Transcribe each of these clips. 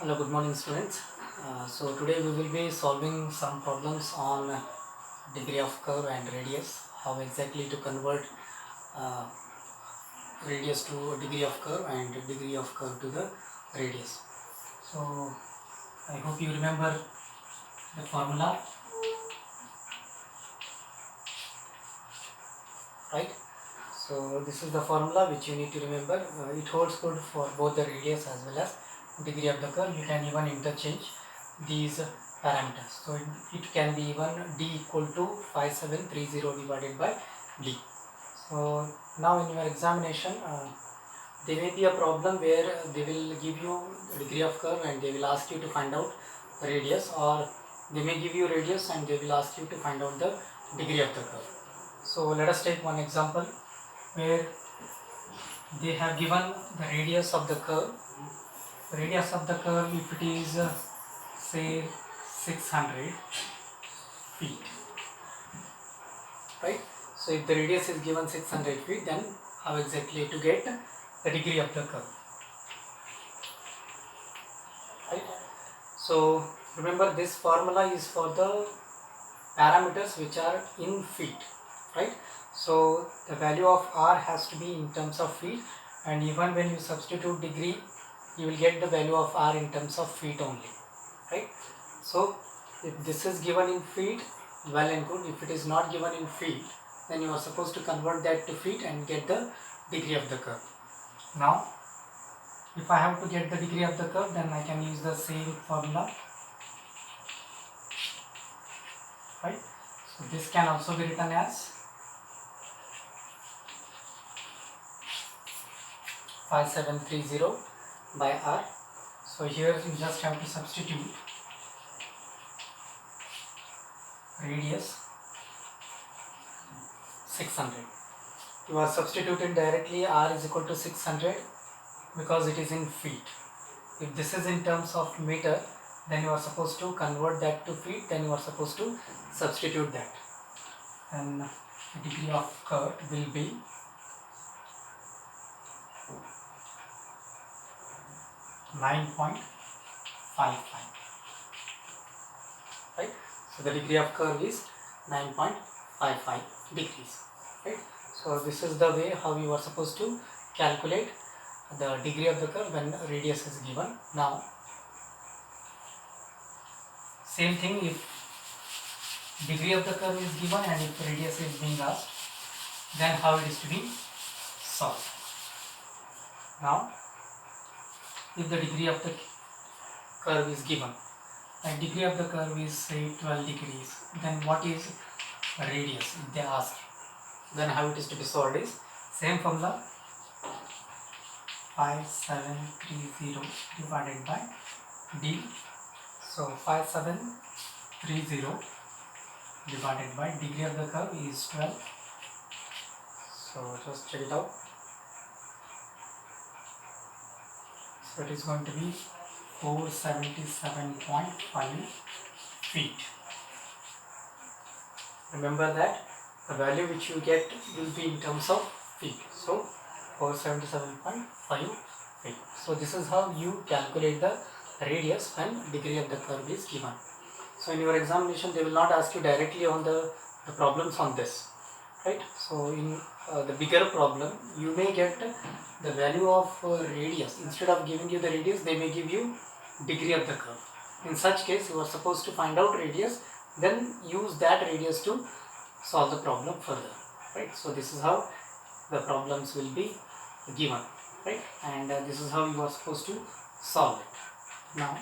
Hello, good morning students. So today we will be solving some problems on degree of curve and radius, how exactly to convert uh, radius to degree of curve and degree of curve to the radius. So I hope you remember the formula, right? So this is the formula which you need to remember. It holds good for both the radius as well as degree of the curve. You can even interchange these parameters. So it can be even d equal to 5730 divided by d. So now in your examination, there may be a problem where they will give you degree of curve and they will ask you to find out radius, or they may give you radius and they will ask you to find out the degree of the curve. So let us take one example where they have given the radius of the curve. Radius of the curve, if it is say 600 feet, right? So if the radius is given 600 feet, then how exactly to get the degree of the curve, right? So remember, this formula is for the parameters which are in feet, right? So the value of r has to be in terms of feet, and even when you substitute degree, you will get the value of r in terms of feet only, right? So if this is given in feet, well and good. If it is not given in feet, then you are supposed to convert that to feet and get the degree of the curve. Now if I have to get the degree of the curve, then I can use the same formula, right? So this can also be written as 5730 by r. So here you just have to substitute radius 600. You are substituting directly r is equal to 600 because it is in feet. If this is in terms of meter, then you are supposed to convert that to feet, then you are supposed to substitute that, and the degree of curve will be 9.55, right? So the degree of curve is 9.55 degrees, right? So this is the way how you are supposed to calculate the degree of the curve when radius is given. Now same thing, if degree of the curve is given and if radius is being asked, then how it is to be solved. Now if the degree of the curve is given and degree of the curve is say 12 degrees, then what is radius if they ask? Then how it is to be solved is same formula, 5730 divided by d. So 5730 divided by degree of the curve is 12. So just check it out. So it is going to be 477.5 feet. Remember that the value which you get will be in terms of feet. So 477.5 feet. So this is how you calculate the radius when degree of the curve is given. So in your examination, they will not ask you directly on the problems on this, right? So in the bigger problem, you may get the value of radius. Instead of giving you the radius, they may give you degree of the curve. In such case, you are supposed to find out radius, then use that radius to solve the problem further, right? So this is how the problems will be given, right? And this is how you are supposed to solve it. Now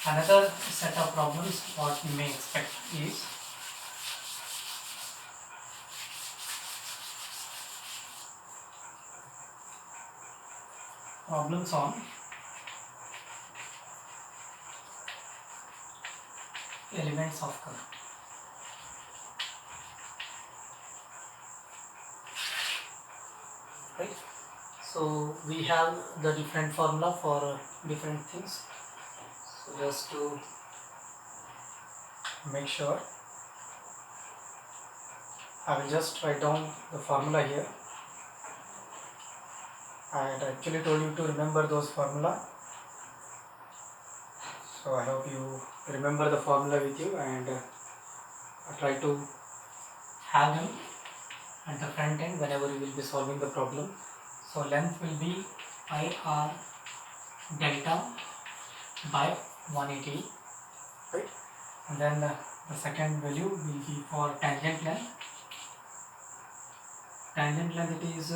another set of problems what you may expect is problems on elements of curve, right? So we have the different formula for different things. So just to make sure, I will just write down the formula here. I had actually told you to remember those formula. So I hope you remember the formula with you, and try to have them at the front end whenever you will be solving the problem. So length will be pi r delta by 180, right? And then the second value will be for tangent length. Tangent length it is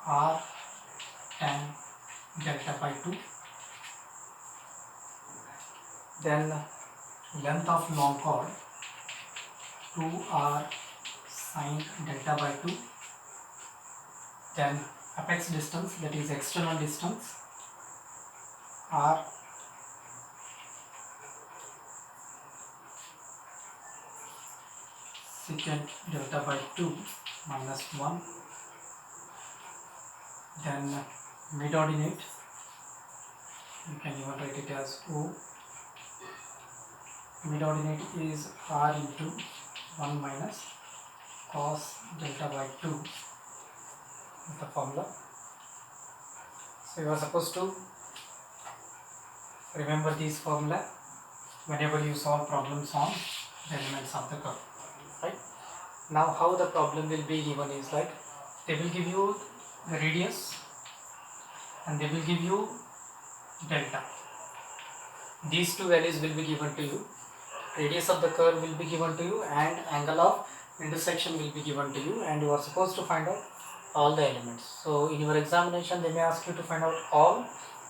r tan delta by 2. Then length of long chord 2r sine delta by 2. Then apex distance, that is external distance, r secant delta by 2 minus 1. Then mid ordinate, you can even write it as O. Mid ordinate is r into 1 minus cos delta by 2 is the formula. So you are supposed to remember this formula whenever you solve problems on the elements of the curve, right? Now how the problem will be given is like, they will give you the radius and they will give you delta. These two values will be given to you. Radius of the curve will be given to you and angle of intersection will be given to you, and you are supposed to find out all the elements. So in your examination they may ask you to find out all,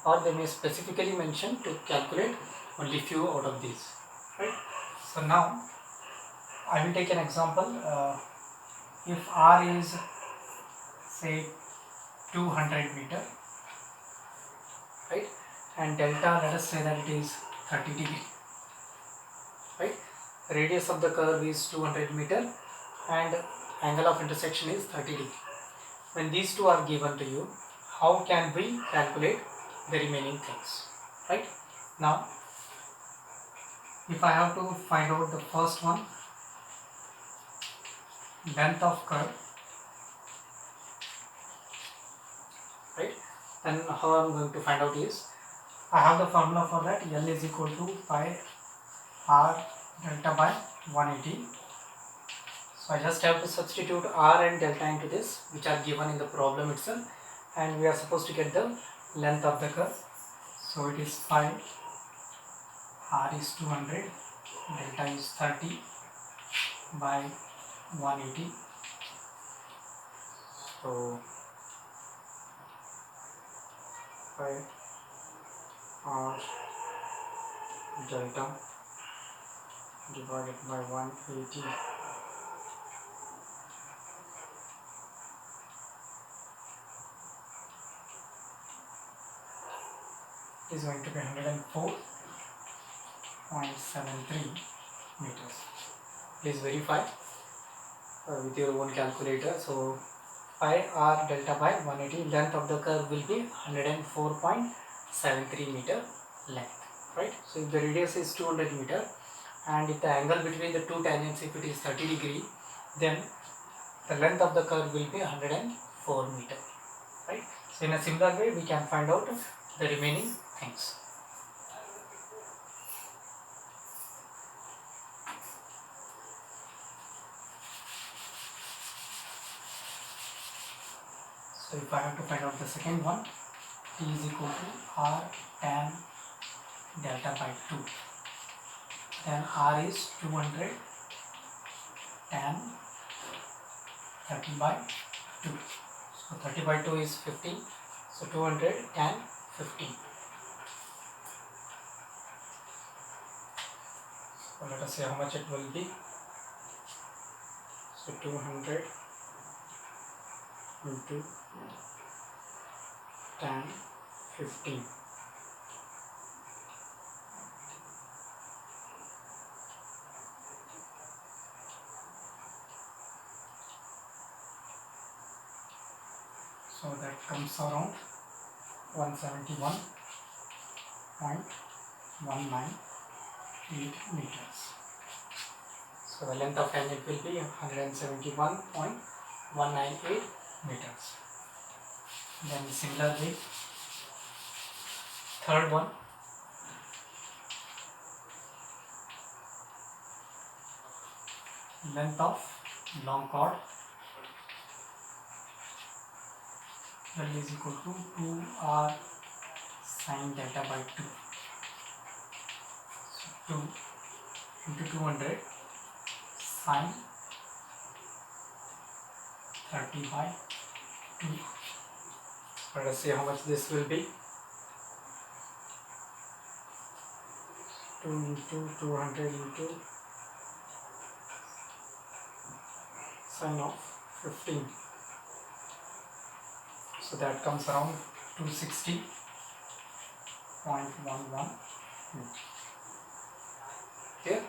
or they may specifically mention to calculate only few out of these, right? So now I will take an example. If r is say 200 meter, right, and delta, let us say that it is 30 degree, right? Radius of the curve is 200 meter and angle of intersection is 30 degree. When these two are given to you, how can we calculate the remaining things, right? Now if I have to find out the first one, length of curve, right, then how I am going to find out is, I have the formula for that. L is equal to pi r delta by 180. So I just have to substitute r and delta into this, which are given in the problem itself, and we are supposed to get the length of the curve. So it is pi, r is 200, delta is 30 by 180. So pi r delta divided by 180 is going to be 104.73 meters. Please verify with your own calculator. So pi r delta by 180, length of the curve will be 104.73 meter length, right? So if the radius is 200 meter and if the angle between the two tangents, if it is 30 degree, then the length of the curve will be 104 meter, right? So in a similar way we can find out the remaining things. So if I have to find out the second one, T is equal to r tan delta by 2. Then r is 200 tan 30 by 2. So 30 by 2 is 15. So 200 tan 15. So let us see how much it will be. So 200 into tan 15. So that comes around 171.198 meters. So the length of tangent will be 171.198 meters. Then similarly, third one, length of long chord L is equal to 2r sine delta by 2. So 2 into 200 sine 30 by 2. Let us see how much this will be. 2 into 200 into sine of 15. So that comes around 260.11. Here.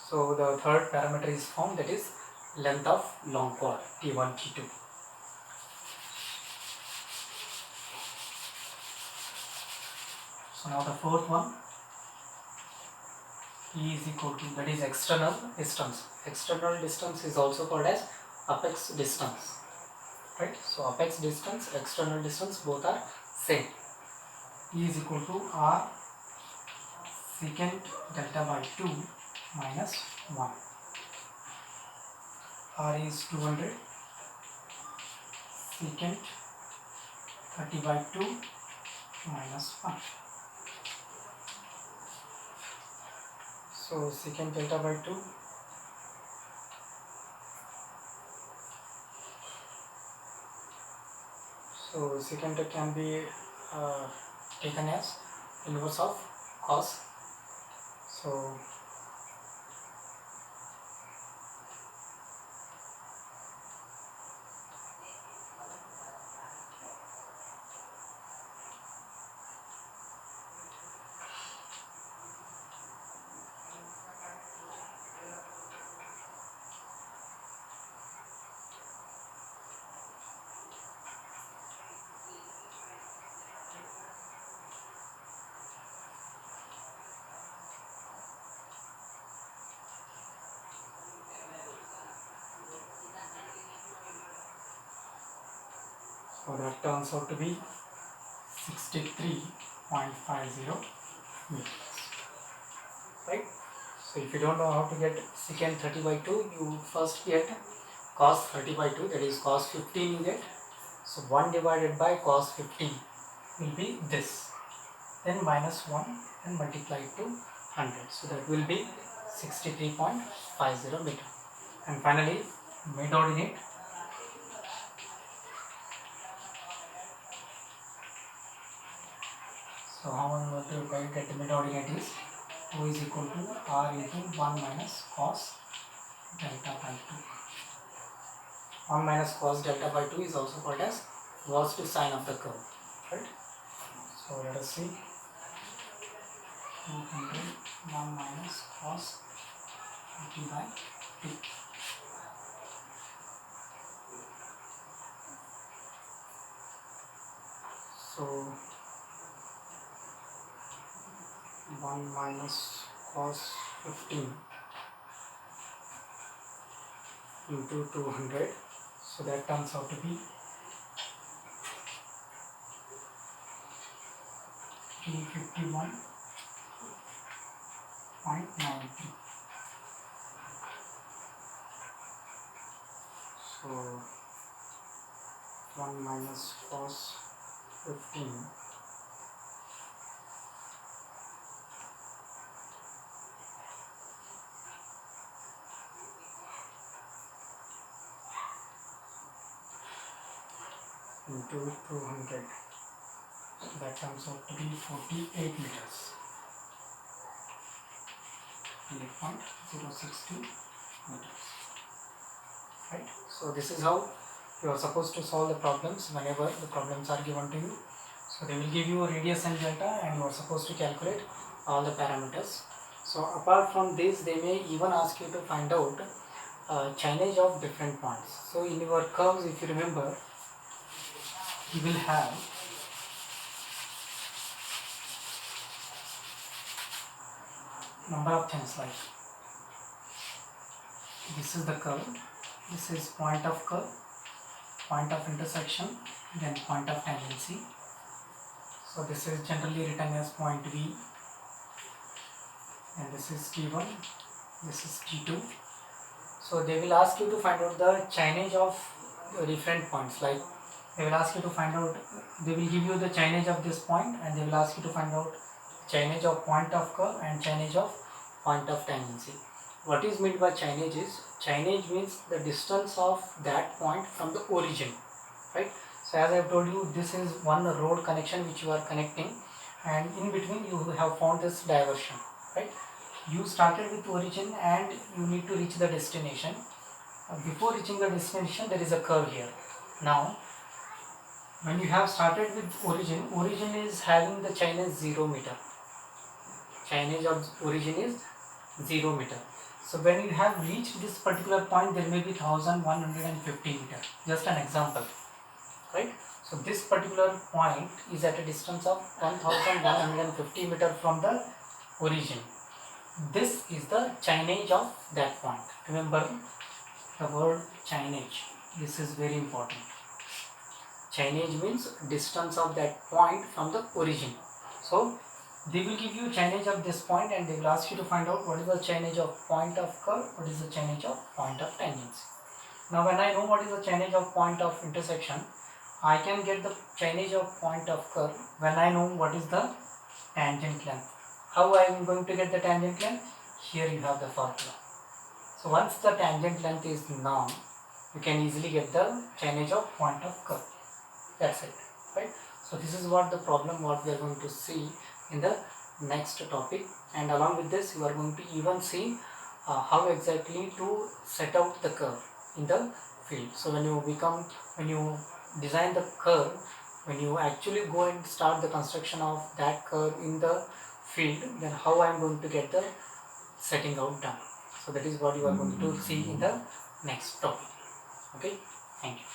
So the third parameter is found, that is length of long chord T1, T2. So now the fourth one, E is equal to, that is external distance. External distance is also called as apex distance, right? So apex distance, external distance, both are same. E is equal to r secant delta by 2 minus 1. R is 200 secant 30 by 2 minus 1. So secant delta by 2, so secant can be taken as inverse of cos. So that turns out to be 63.50 meters, right? So if you don't know how to get secant 30 by 2, you first get cos 30 by 2, that is cos 15 you get. So 1 divided by cos 15 will be this, then minus 1 and multiply it to 100. So that will be 63.50 meter. And finally, mid ordinate. So how I'm going to get the mid ordinate is 2 is equal to r into 1 minus cos delta by 2. 1 minus cos delta by 2 is also called as worst sine of the curve, right? So let us see. 1 minus cos 30 by 2. So 1 minus cos 15 into 200, so that turns out to be 351.93. So 1 minus cos 15 into 200, so that comes out to be 48 meters, 8.062 meters, right? So this is how you are supposed to solve the problems whenever the problems are given to you. So they will give you a radius and delta, and you are supposed to calculate all the parameters. So apart from this, they may even ask you to find out chainage of different points. So in your curves, if you remember, you will have number of things like this is the curve, this is point of curve, point of intersection, then point of tangency. So this is generally written as point V, and this is T1, this is T2. So they will ask you to find out the chainage of different points. Like they will ask you to find out, they will give you the chainage of this point, and they will ask you to find out chainage of point of curve and chainage of point of tangency. What is meant by chainage is, chainage means the distance of that point from the origin, right? So as I have told you, this is one road connection which you are connecting, and in between you have found this diversion, right? You started with origin and you need to reach the destination. Before reaching the destination, there is a curve here. Now when you have started with origin is having the chainage 0 meter. Chainage of origin is 0 meter. So when you have reached this particular point, there may be 1150 meter. Just an example, right? So this particular point is at a distance of 1150 meter from the origin. This is the chainage of that point. Remember the word chainage. This is very important. Chainage means distance of that point from the origin. So they will give you chainage of this point, and they will ask you to find out what is the chainage of point of curve, what is the chainage of point of tangency. Now when I know what is the chainage of point of intersection, I can get the chainage of point of curve when I know what is the tangent length. How I am going to get the tangent length? Here you have the formula. So once the tangent length is known, you can easily get the chainage of point of curve. That's it, right? So this is what the problem what we are going to see in the next topic, and along with this you are going to even see how exactly to set out the curve in the field. So when you design the curve, when you actually go and start the construction of that curve in the field, then how I am going to get the setting out done. So that is what you are going to see in the next topic. Okay, thank you.